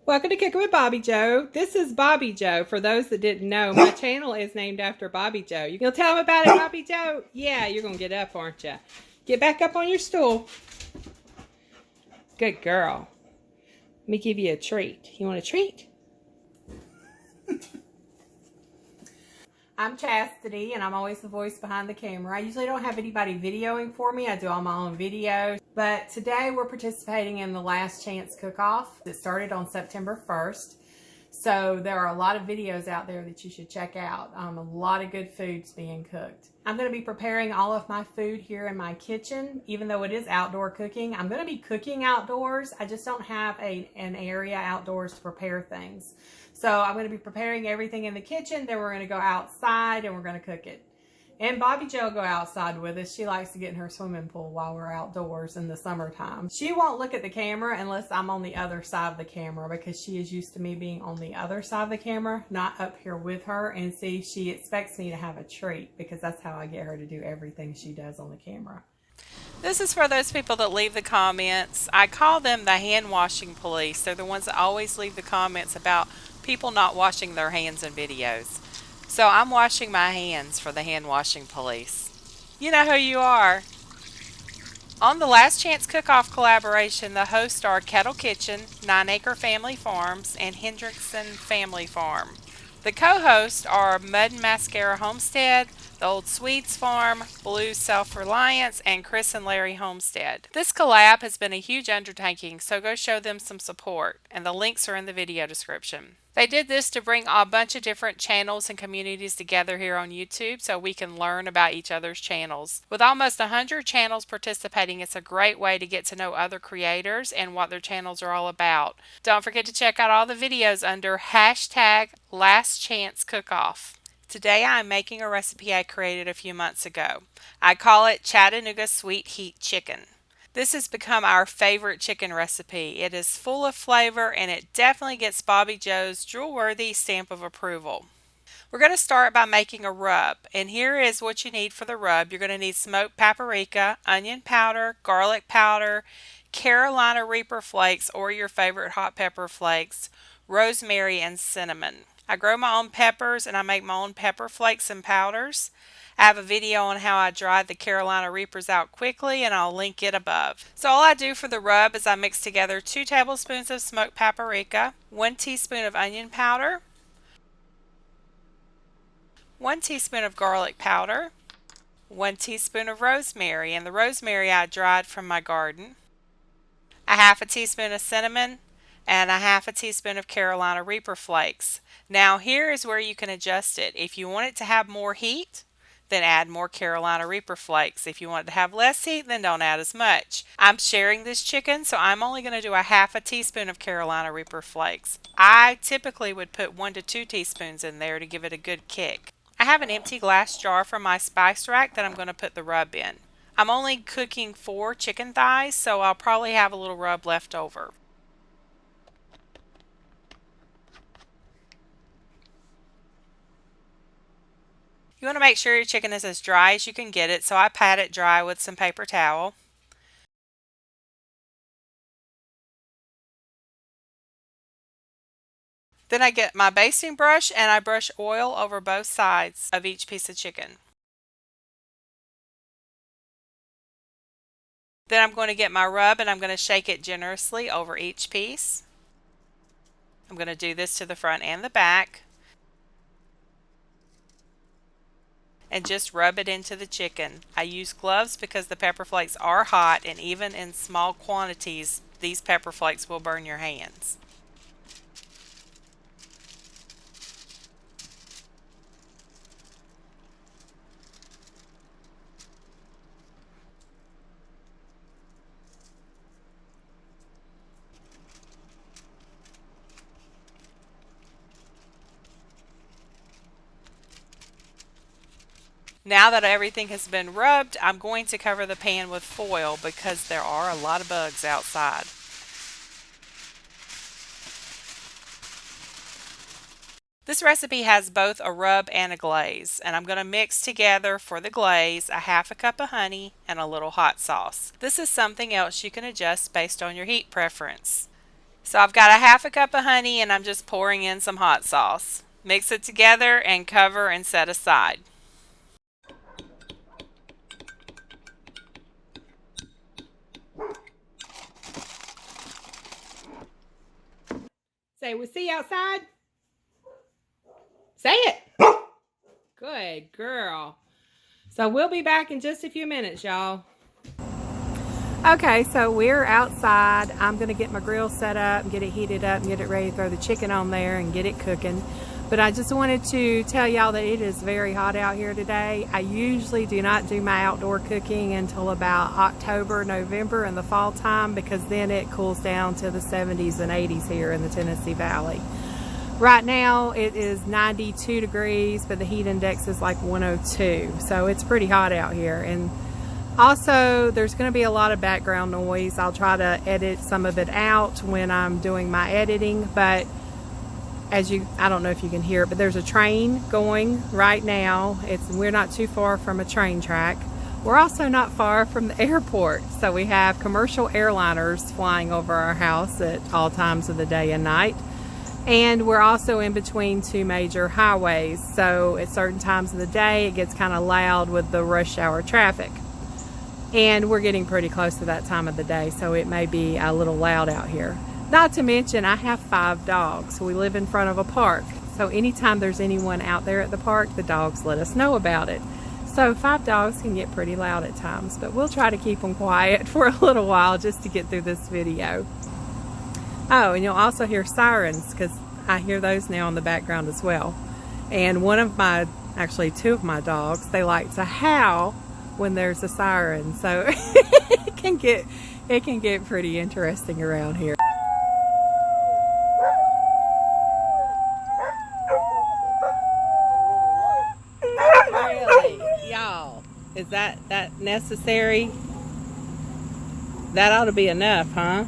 Welcome to Cooking with Bobbi Jo. This is Bobbi Jo. For those that didn't know, my channel is named after Bobbi Jo. You'll tell them about it, Bobbi Jo? Yeah, you're going to get up, aren't you? Get back up on your stool. Good girl. Let me give you a treat. You want a treat? I'm Chastity, and I'm always the voice behind the camera. I usually don't have anybody videoing for me. I do all my own videos. But today we're participating in the Last Chance Cook-Off. It started on September 1st. So there are a lot of videos out there that you should check out. A lot of good food's being cooked. I'm going to be preparing all of my food here in my kitchen. Even though it is outdoor cooking, I'm going to be cooking outdoors. I just don't have an area outdoors to prepare things. So I'm going to be preparing everything in the kitchen. Then we're going to go outside and we're going to cook it. And Bobbi Jo will go outside with us. She likes to get in her swimming pool while we're outdoors in the summertime. She won't look at the camera unless I'm on the other side of the camera, because she is used to me being on the other side of the camera, not up here with her. And see, she expects me to have a treat because that's how I get her to do everything she does on the camera. This is for those people that leave the comments. I call them the hand washing police. They're the ones that always leave the comments about people not washing their hands in videos. So I'm washing my hands for the hand washing police. You know who you are. On the Last Chance Cook-Off collaboration, the hosts are Kettle Kitchen, 9 Acre Family Farms, and Hendrickson Family Farm. The co-hosts are Mud and Mascara Homestead, The Old Swedes Farm, Blue Self-Reliance, and Chris and Larry Homestead. This collab has been a huge undertaking, so go show them some support, and the links are in the video description. They did this to bring a bunch of different channels and communities together here on YouTube so we can learn about each other's channels. With almost 100 channels participating, it's a great way to get to know other creators and what their channels are all about. Don't forget to check out all the videos under hashtag Last Chance Cook-Off. Today I'm making a recipe I created a few months ago. I call it Chattanooga Sweet Heat Chicken. This has become our favorite chicken recipe. It is full of flavor and it definitely gets Bobbi Jo's drool-worthy stamp of approval. We're going to start by making a rub, and here is what you need for the rub. You're going to need smoked paprika, onion powder, garlic powder, Carolina Reaper flakes or your favorite hot pepper flakes, rosemary, and cinnamon. I grow my own peppers and I make my own pepper flakes and powders. I have a video on how I dried the Carolina Reapers out quickly, and I'll link it above. So all I do for the rub is I mix together 2 tablespoons of smoked paprika, 1 teaspoon of onion powder, 1 teaspoon of garlic powder, 1 teaspoon of rosemary, and the rosemary I dried from my garden, a half a teaspoon of cinnamon, and a half a teaspoon of Carolina Reaper flakes. Now here is where you can adjust it. If you want it to have more heat, then add more Carolina Reaper flakes. If you want it to have less heat, then don't add as much. I'm sharing this chicken, so I'm only going to do a half a teaspoon of Carolina Reaper flakes. I typically would put 1 to 2 teaspoons in there to give it a good kick. I have an empty glass jar from my spice rack that I'm going to put the rub in. I'm only cooking 4 chicken thighs, so I'll probably have a little rub left over. You want to make sure your chicken is as dry as you can get it, so I pat it dry with some paper towel. Then I get my basting brush and I brush oil over both sides of each piece of chicken. Then I'm going to get my rub and I'm going to shake it generously over each piece. I'm going to do this to the front and the back. And just rub it into the chicken. I use gloves because the pepper flakes are hot, and even in small quantities, these pepper flakes will burn your hands. Now that everything has been rubbed, I'm going to cover the pan with foil because there are a lot of bugs outside. This recipe has both a rub and a glaze, and I'm going to mix together for the glaze a half a cup of honey and a little hot sauce. This is something else you can adjust based on your heat preference. So I've got a half a cup of honey and I'm just pouring in some hot sauce. Mix it together and cover and set aside. Say, we'll see you outside. Say it. Good girl. So we'll be back in just a few minutes, y'all. Okay, so we're outside. I'm going to get my grill set up and get it heated up and get it ready to throw the chicken on there and get it cooking. But I just wanted to tell y'all that it is very hot out here today. I usually do not do my outdoor cooking until about October, November in the fall time, because then it cools down to the 70s and 80s here in the Tennessee Valley. Right now it is 92 degrees, but the heat index is like 102. So it's pretty hot out here. And also, there's going to be a lot of background noise. I'll try to edit some of it out when I'm doing my editing, but I don't know if you can hear it, but there's a train going right now. We're not too far from a train track. We're also not far from the airport, so we have commercial airliners flying over our house at all times of the day and night. And we're also in between two major highways, so at certain times of the day it gets kind of loud with the rush hour traffic. And we're getting pretty close to that time of the day, so it may be a little loud out here. Not to mention, I have 5 dogs. We live in front of a park, so anytime there's anyone out there at the park, the dogs let us know about it. So 5 dogs can get pretty loud at times, but we'll try to keep them quiet for a little while just to get through this video. Oh, and you'll also hear sirens, because I hear those now in the background as well. And actually 2 of my dogs, they like to howl when there's a siren, so it can get pretty interesting around here. Really, y'all, is that necessary? That ought to be enough, huh?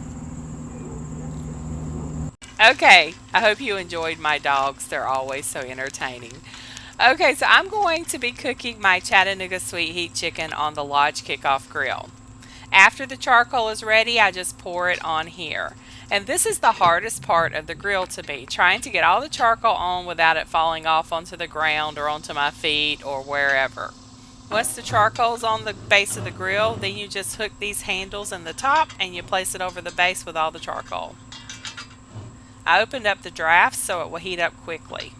Okay, I hope you enjoyed my dogs. They're always so entertaining. Okay, so I'm going to be cooking my Chattanooga Sweet Heat Chicken on the Lodge Kickoff Grill. After the charcoal is ready, I just pour it on here. And this is the hardest part of the grill to me, trying to get all the charcoal on without it falling off onto the ground or onto my feet or wherever. Once the charcoal's on the base of the grill, then you just hook these handles in the top and you place it over the base with all the charcoal. I opened up the draft so it will heat up quickly.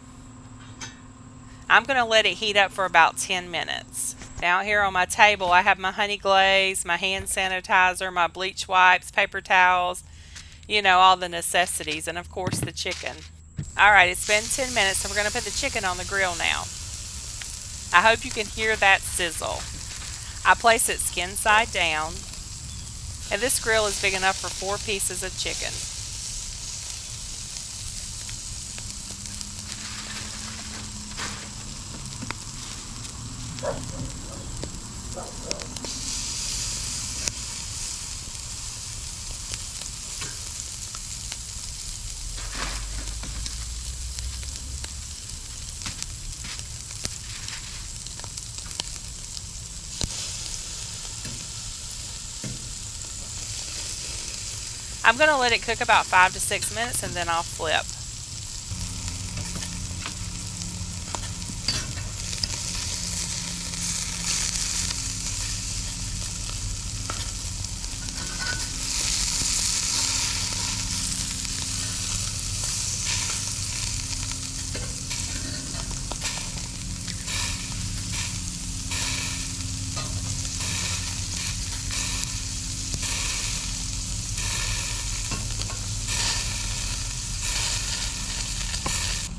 I'm going to let it heat up for about 10 minutes. Now here on my table I have my honey glaze, my hand sanitizer, my bleach wipes, paper towels, you know, all the necessities, and of course the chicken. Alright, it's been 10 minutes, so we're going to put the chicken on the grill now. I hope you can hear that sizzle. I place it skin side down, and this grill is big enough for 4 pieces of chicken. I'm going to let it cook about 5 to 6 minutes and then I'll flip.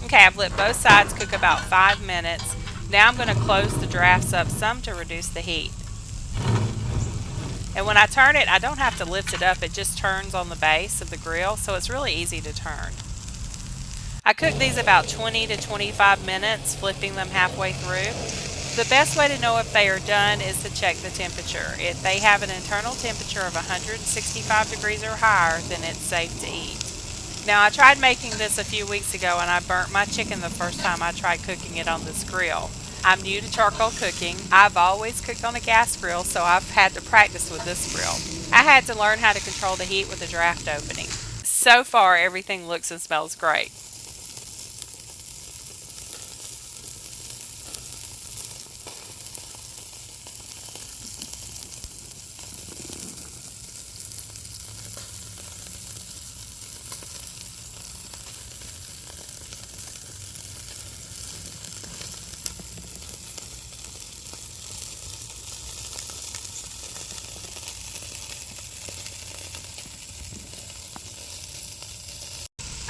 Okay, I've let both sides cook about 5 minutes. Now I'm going to close the drafts up some to reduce the heat. And when I turn it, I don't have to lift it up. It just turns on the base of the grill, so it's really easy to turn. I cook these about 20 to 25 minutes, flipping them halfway through. The best way to know if they are done is to check the temperature. If they have an internal temperature of 165 degrees or higher, then it's safe to eat. Now, I tried making this a few weeks ago and I burnt my chicken the first time I tried cooking it on this grill. I'm new to charcoal cooking. I've always cooked on a gas grill, so I've had to practice with this grill. I had to learn how to control the heat with the draft opening. So far, everything looks and smells great.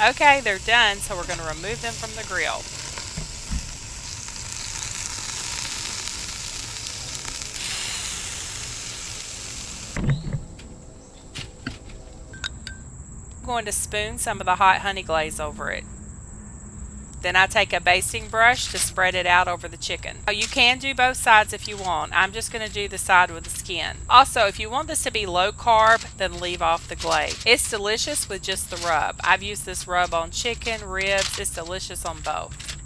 Okay, they're done, so we're going to remove them from the grill. I'm going to spoon some of the hot honey glaze over it. Then I take a basting brush to spread it out over the chicken. Now, you can do both sides if you want. I'm just going to do the side with the skin. Also, if you want this to be low carb, then leave off the glaze. It's delicious with just the rub. I've used this rub on chicken, ribs. It's delicious on both.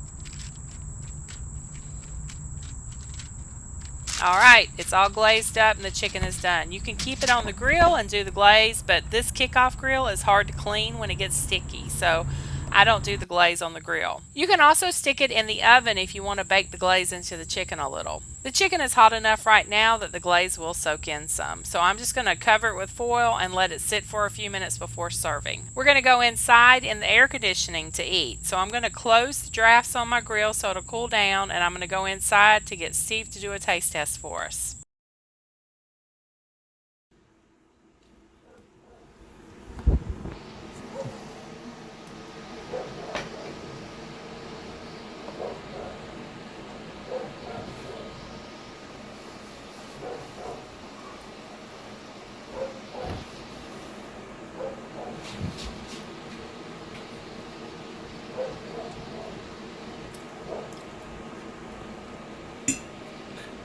Alright, it's all glazed up and the chicken is done. You can keep it on the grill and do the glaze, but this Kickoff grill is hard to clean when it gets sticky, so I don't do the glaze on the grill. You can also stick it in the oven if you want to bake the glaze into the chicken a little. The chicken is hot enough right now that the glaze will soak in some, so I'm just going to cover it with foil and let it sit for a few minutes before serving. We're going to go inside in the air conditioning to eat, so I'm going to close the drafts on my grill so it'll cool down, and I'm going to go inside to get Steve to do a taste test for us.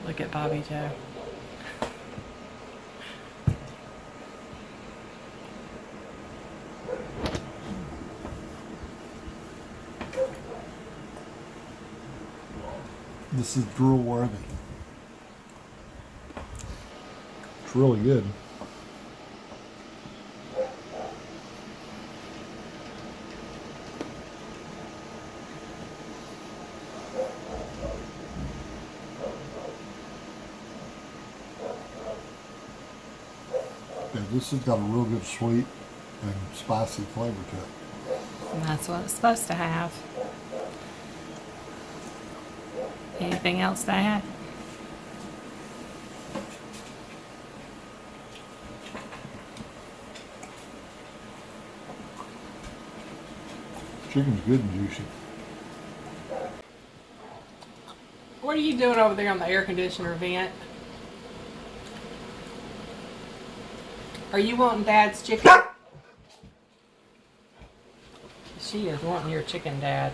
Look at Bobbi Jo. This is drool-worthy. It's really good. Yeah, this has got a real good sweet and spicy flavor to it. And that's what it's supposed to have. Anything else to add? Chicken's good and juicy. What are you doing over there on the air conditioner vent? Are you wanting Dad's chicken? She is wanting your chicken, Dad.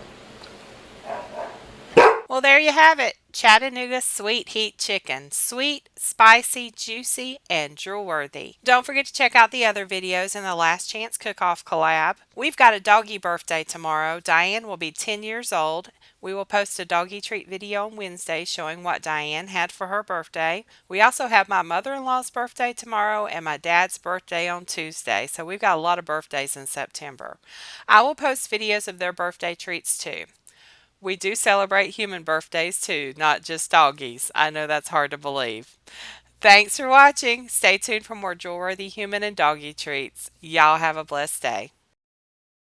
Well, there you have it. Chattanooga Sweet Heat Chicken. Sweet, spicy, juicy, and drool-worthy. Don't forget to check out the other videos in the Last Chance Cookoff collab. We've got a doggy birthday tomorrow. Diane will be 10 years old. We will post a doggy treat video on Wednesday showing what Diane had for her birthday. We also have my mother-in-law's birthday tomorrow and my dad's birthday on Tuesday. So we've got a lot of birthdays in September. I will post videos of their birthday treats too. We do celebrate human birthdays too, not just doggies. I know that's hard to believe. Thanks for watching. Stay tuned for more drool-worthy human and doggy treats. Y'all have a blessed day.